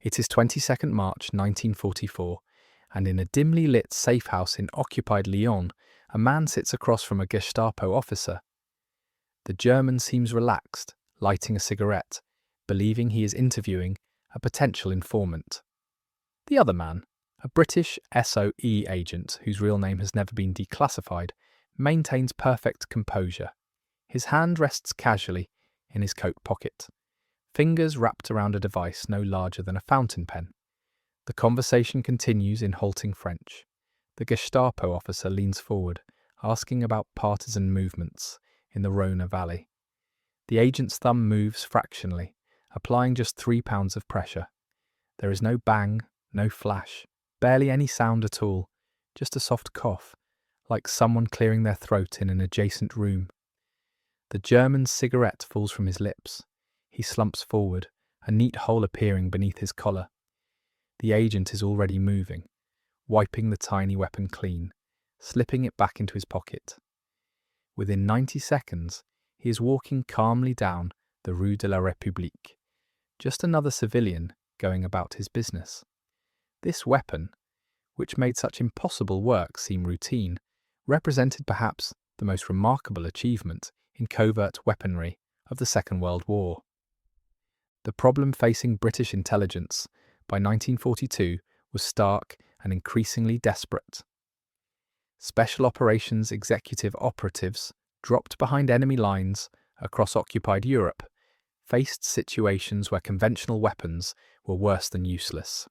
It is 22nd March 1944, and in a dimly lit safe house in occupied Lyon, a man sits across from a Gestapo officer. The German seems relaxed, lighting a cigarette, believing he is interviewing a potential informant. The other man, a British SOE agent whose real name has never been declassified, maintains perfect composure. His hand rests casually in his coat pocket, fingers wrapped around a device no larger than a fountain pen. The conversation continues in halting French. The Gestapo officer leans forward, asking about partisan movements in the Rhône Valley. The agent's thumb moves fractionally, applying just 3 pounds of pressure. There is no bang, no flash, barely any sound at all, just a soft cough, like someone clearing their throat in an adjacent room. The German's cigarette falls from his lips. He slumps forward, a neat hole appearing beneath his collar. The agent is already moving, wiping the tiny weapon clean, slipping it back into his pocket. Within 90 seconds, he is walking calmly down the Rue de la République, just another civilian going about his business. This weapon, which made such impossible work seem routine, represented perhaps the most remarkable achievement in covert weaponry of the Second World War. The problem facing British intelligence by 1942 was stark and increasingly desperate. Special Operations Executive operatives, dropped behind enemy lines across occupied Europe, faced situations where conventional weapons were worse than useless.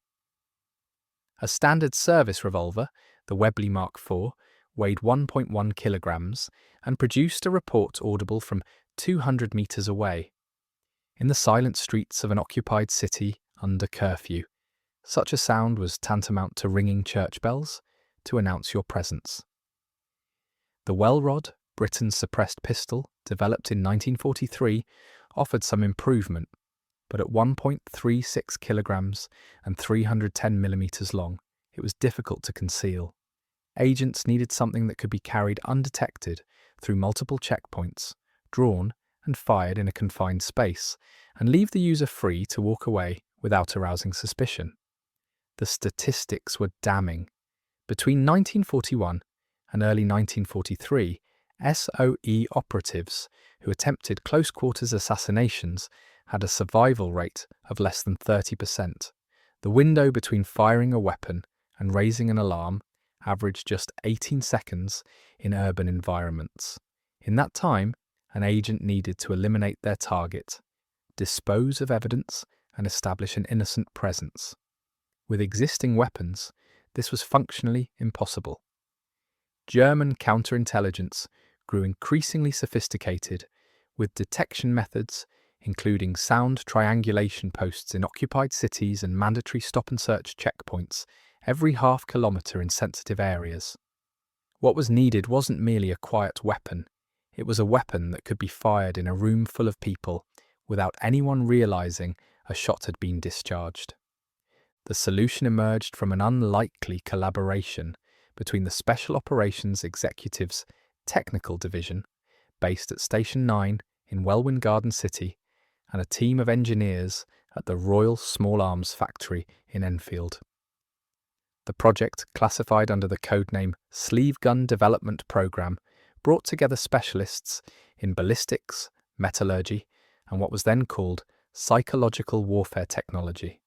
A standard service revolver, the Webley Mark IV, weighed 1.1 kilograms and produced a report audible from 200 meters away. In the silent streets of an occupied city under curfew, such a sound was tantamount to ringing church bells to announce your presence. The Welrod, Britain's suppressed pistol, developed in 1943, offered some improvement, but at 1.36 kilograms and 310 millimeters long, it was difficult to conceal. Agents needed something that could be carried undetected through multiple checkpoints, drawn and fired in a confined space, and leave the user free to walk away without arousing suspicion. The statistics were damning. Between 1941 and early 1943, SOE operatives who attempted close-quarters assassinations had a survival rate of less than 30%. The window between firing a weapon and raising an alarm averaged just 18 seconds in urban environments. In that time, an agent needed to eliminate their target, dispose of evidence, and establish an innocent presence. With existing weapons, this was functionally impossible. German counterintelligence grew increasingly sophisticated, with detection methods including sound triangulation posts in occupied cities and mandatory stop-and-search checkpoints every half-kilometre in sensitive areas. What was needed wasn't merely a quiet weapon, it was a weapon that could be fired in a room full of people without anyone realising a shot had been discharged. The solution emerged from an unlikely collaboration between the Special Operations Executives Technical Division, based at Station 9 in Welwyn Garden City, and a team of engineers at the Royal Small Arms Factory in Enfield. The project, classified under the codename Sleeve Gun Development Programme, brought together specialists in ballistics, metallurgy, and what was then called psychological warfare technology.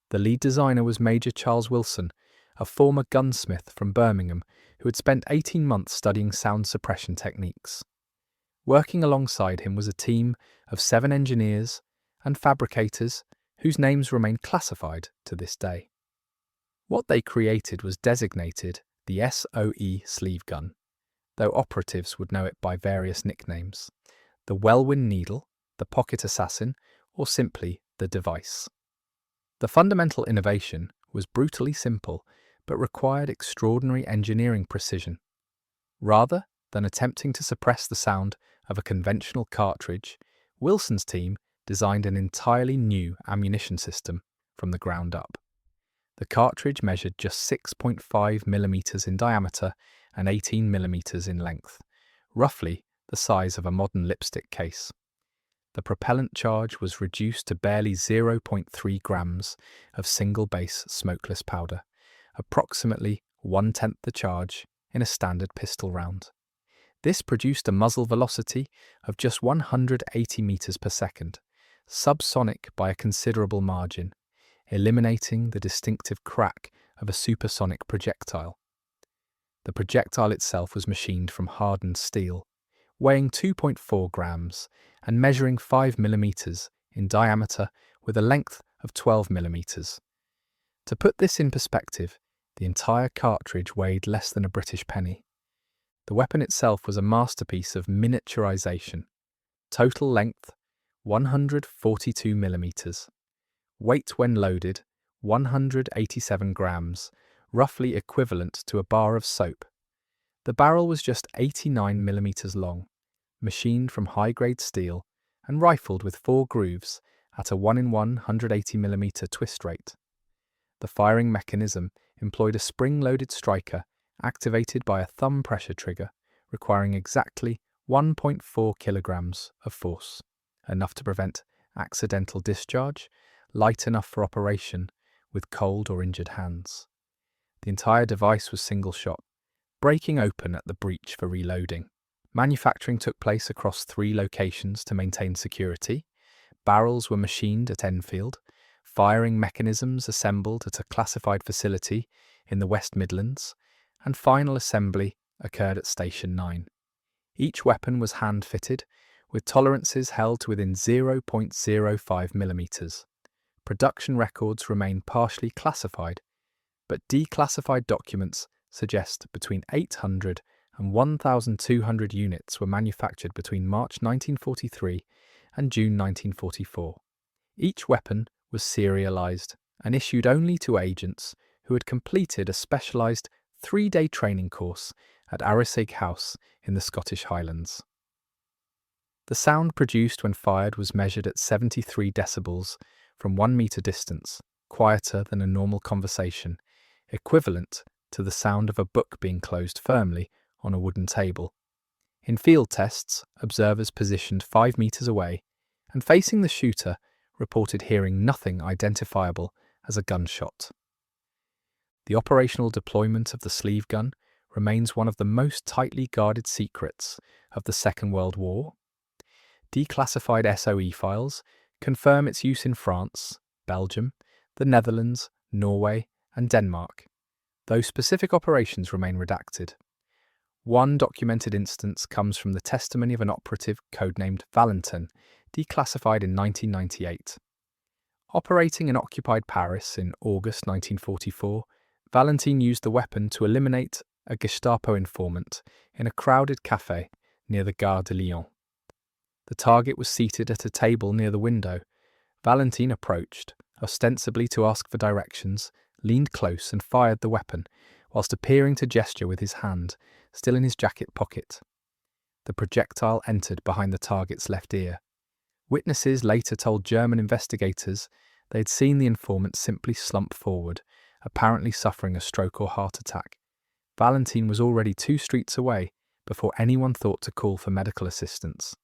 The lead designer was Major Charles Wilson, a former gunsmith from Birmingham who had spent 18 months studying sound suppression techniques. Working alongside him was a team of 7 engineers and fabricators whose names remain classified to this day. What they created was designated the SOE Sleeve Gun, though operatives would know it by various nicknames: the Welwyn Needle, the Pocket Assassin, or simply the device. The fundamental innovation was brutally simple, but required extraordinary engineering precision. Rather than attempting to suppress the sound of a conventional cartridge, Wilson's team designed an entirely new ammunition system from the ground up. The cartridge measured just 6.5 millimeters in diameter and 18 millimeters in length, roughly the size of a modern lipstick case. The propellant charge was reduced to barely 0.3 grams of single-base smokeless powder, approximately 1/10 the charge in a standard pistol round. This produced a muzzle velocity of just 180 meters per second, subsonic by a considerable margin, eliminating the distinctive crack of a supersonic projectile. The projectile itself was machined from hardened steel, weighing 2.4 grams and measuring 5 millimeters in diameter with a length of 12 millimeters. To put this in perspective, the entire cartridge weighed less than a British penny. The weapon itself was a masterpiece of miniaturization. Total length, 142 millimeters. Weight when loaded, 187 grams, roughly equivalent to a bar of soap. The barrel was just 89 millimeters long, machined from high-grade steel and rifled with 4 grooves at a 1 in 180 twist rate. The firing mechanism employed a spring-loaded striker activated by a thumb pressure trigger, requiring exactly 1.4 kilograms of force, enough to prevent accidental discharge, light enough for operation with cold or injured hands. The entire device was single-shot, breaking open at the breech for reloading. Manufacturing took place across 3 locations to maintain security. Barrels were machined at Enfield, firing mechanisms assembled at a classified facility in the West Midlands, and final assembly occurred at Station 9. Each weapon was hand-fitted, with tolerances held to within 0.05 millimeters. Production records remain partially classified, but declassified documents suggest between 800 and 1,200 units were manufactured between March 1943 and June 1944. Each weapon was serialized and issued only to agents who had completed a specialized 3-day training course at Arisaig House in the Scottish Highlands. The sound produced when fired was measured at 73 decibels from 1 meter distance, quieter than a normal conversation, equivalent to the sound of a book being closed firmly on a wooden table. In field tests, observers positioned 5 meters away and facing the shooter reported hearing nothing identifiable as a gunshot. The operational deployment of the sleeve gun remains one of the most tightly guarded secrets of the Second World War. Declassified SOE files confirm its use in France, Belgium, the Netherlands, Norway, and Denmark, though specific operations remain redacted. One documented instance comes from the testimony of an operative codenamed Valentin, declassified in 1998. Operating in occupied Paris in August 1944, Valentin used the weapon to eliminate a Gestapo informant in a crowded café near the Gare de Lyon. The target was seated at a table near the window. Valentin approached, ostensibly to ask for directions, leaned close and fired the weapon, whilst appearing to gesture with his hand, still in his jacket pocket. The projectile entered behind the target's left ear. Witnesses later told German investigators they had seen the informant simply slump forward, apparently suffering a stroke or heart attack. Valentin was already 2 streets away before anyone thought to call for medical assistance.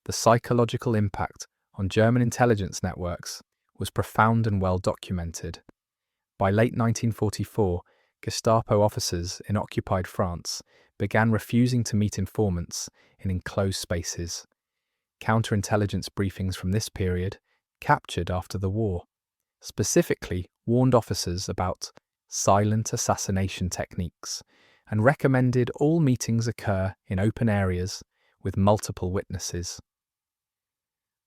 The psychological impact on German intelligence networks was profound and well documented. By late 1944, Gestapo officers in occupied France began refusing to meet informants in enclosed spaces. Counterintelligence briefings from this period, captured after the war, specifically warned officers about silent assassination techniques and recommended all meetings occur in open areas with multiple witnesses.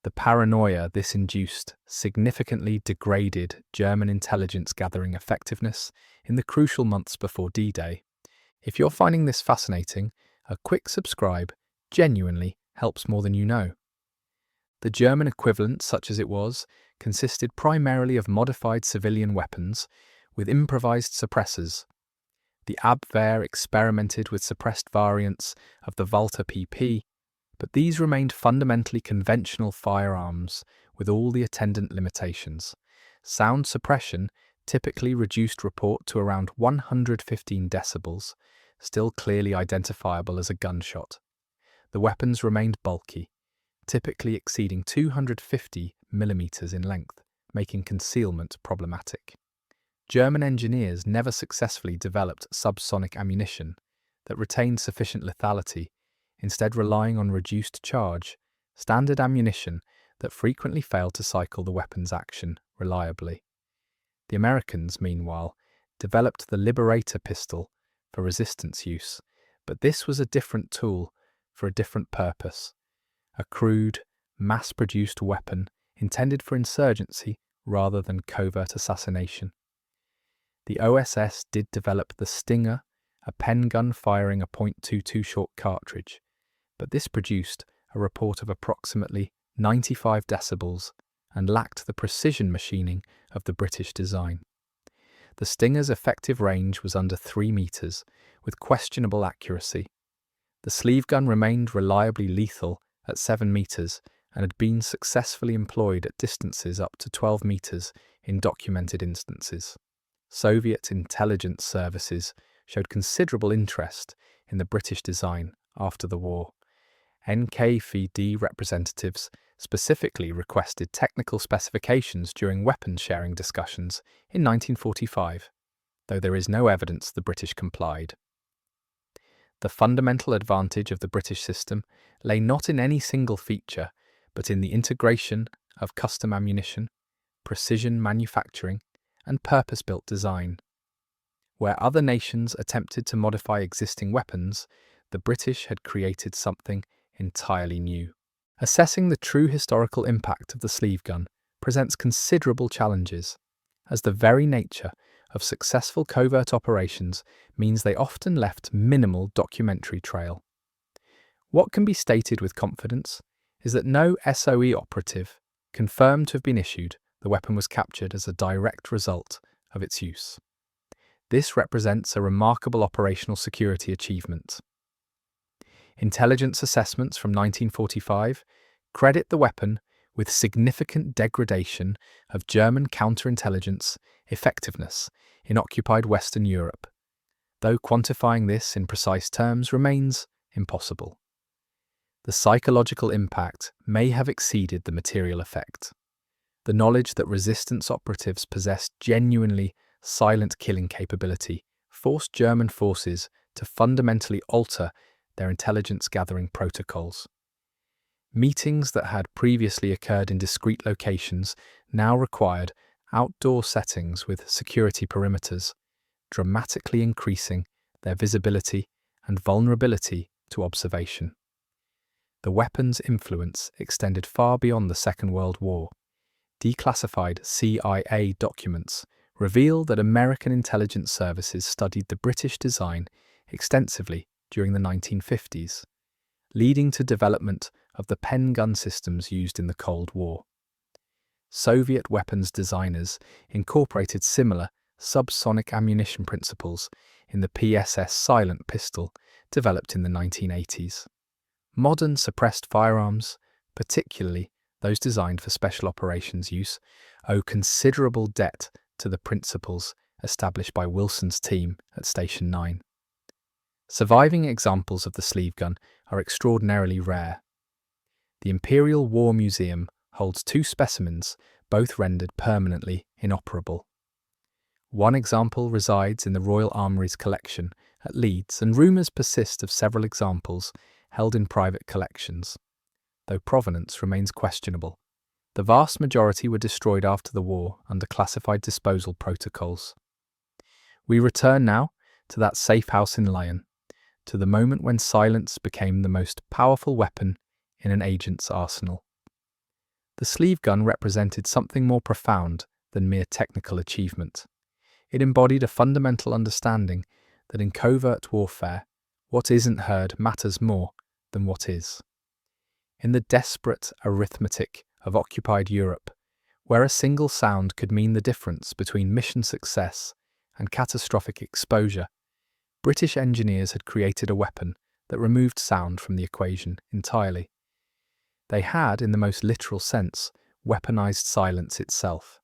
The paranoia this induced significantly degraded German intelligence gathering effectiveness in the crucial months before D-Day. If you're finding this fascinating, a quick subscribe genuinely helps more than you know. The German equivalent, such as it was, consisted primarily of modified civilian weapons with improvised suppressors. The Abwehr experimented with suppressed variants of the Walther PP, but these remained fundamentally conventional firearms with all the attendant limitations. Sound suppression typically reduced report to around 115 decibels, still clearly identifiable as a gunshot. The weapons remained bulky, typically exceeding 250 millimeters in length, making concealment problematic. German engineers never successfully developed subsonic ammunition that retained sufficient lethality, instead relying on reduced charge, standard ammunition that frequently failed to cycle the weapon's action reliably. The Americans, meanwhile, developed the Liberator pistol for resistance use, but this was a different tool for a different purpose, a crude, mass-produced weapon intended for insurgency rather than covert assassination. The OSS did develop the Stinger, a pen gun firing a .22 short cartridge, but this produced a report of approximately 95 decibels and lacked the precision machining of the British design. The Stinger's effective range was under 3 meters, with questionable accuracy. The sleeve gun remained reliably lethal at 7 meters and had been successfully employed at distances up to 12 meters in documented instances. Soviet intelligence services showed considerable interest in the British design after the war. NKVD representatives specifically requested technical specifications during weapons sharing discussions in 1945, though there is no evidence the British complied. The fundamental advantage of the British system lay not in any single feature, but in the integration of custom ammunition, precision manufacturing, and purpose-built design. Where other nations attempted to modify existing weapons, the British had created something entirely new. Assessing the true historical impact of the sleeve gun presents considerable challenges, as the very nature of successful covert operations means they often left minimal documentary trail. What can be stated with confidence is that no SOE operative confirmed to have been issued the weapon was captured as a direct result of its use. This represents a remarkable operational security achievement. Intelligence assessments from 1945 credit the weapon with significant degradation of German counterintelligence effectiveness in occupied Western Europe, though quantifying this in precise terms remains impossible. The psychological impact may have exceeded the material effect. The knowledge that resistance operatives possessed genuinely silent killing capability forced German forces to fundamentally alter their intelligence-gathering protocols. Meetings that had previously occurred in discrete locations now required outdoor settings with security perimeters, dramatically increasing their visibility and vulnerability to observation. The weapon's influence extended far beyond the Second World War. Declassified CIA documents reveal that American intelligence services studied the British design extensively during the 1950s, leading to development of the pen gun systems used in the Cold War. Soviet weapons designers incorporated similar subsonic ammunition principles in the PSS silent pistol developed in the 1980s. Modern suppressed firearms, particularly those designed for special operations use, owe considerable debt to the principles established by Wilson's team at Station 9. Surviving examples of the sleeve gun are extraordinarily rare. The Imperial War Museum holds 2 specimens, both rendered permanently inoperable. One example resides in the Royal Armoury's collection at Leeds, and rumours persist of several examples held in private collections, though provenance remains questionable. The vast majority were destroyed after the war under classified disposal protocols. We return now to that safe house in Lyon, to the moment when silence became the most powerful weapon in an agent's arsenal. The sleeve gun represented something more profound than mere technical achievement. It embodied a fundamental understanding that in covert warfare, what isn't heard matters more than what is. In the desperate arithmetic of occupied Europe, where a single sound could mean the difference between mission success and catastrophic exposure, British engineers had created a weapon that removed sound from the equation entirely. They had, in the most literal sense, weaponized silence itself.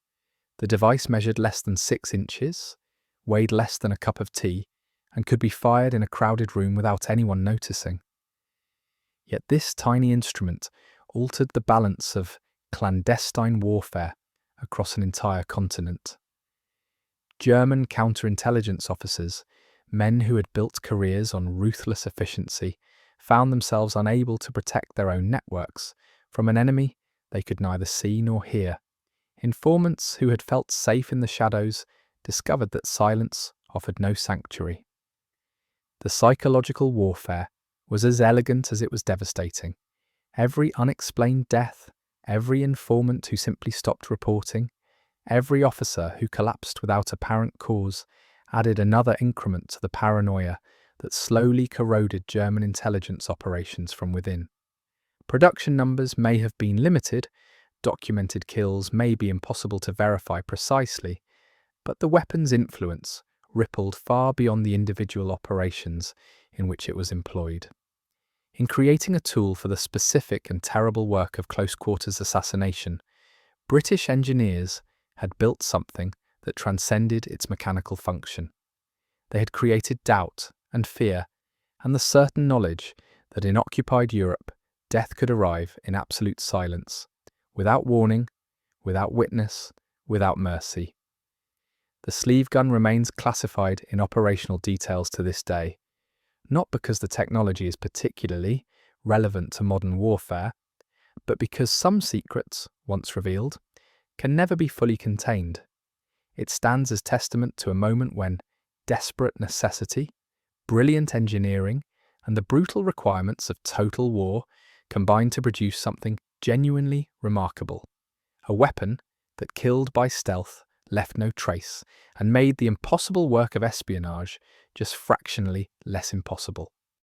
The device measured less than 6 inches, weighed less than a cup of tea, and could be fired in a crowded room without anyone noticing. Yet this tiny instrument altered the balance of clandestine warfare across an entire continent. German counterintelligence officers, men who had built careers on ruthless efficiency, found themselves unable to protect their own networks from an enemy they could neither see nor hear. Informants who had felt safe in the shadows discovered that silence offered no sanctuary. The psychological warfare was as elegant as it was devastating. Every unexplained death, every informant who simply stopped reporting, every officer who collapsed without apparent cause added another increment to the paranoia that slowly corroded German intelligence operations from within. Production numbers may have been limited, documented kills may be impossible to verify precisely, but the weapon's influence rippled far beyond the individual operations in which it was employed. In creating a tool for the specific and terrible work of close-quarters assassination, British engineers had built something that transcended its mechanical function. They had created doubt and fear and the certain knowledge that in occupied Europe, death could arrive in absolute silence, without warning, without witness, without mercy. The sleeve gun remains classified in operational details to this day, not because the technology is particularly relevant to modern warfare, but because some secrets, once revealed, can never be fully contained. It stands as testament to a moment when desperate necessity, brilliant engineering, and the brutal requirements of total war combined to produce something genuinely remarkable. A weapon that killed by stealth, left no trace, and made the impossible work of espionage just fractionally less impossible.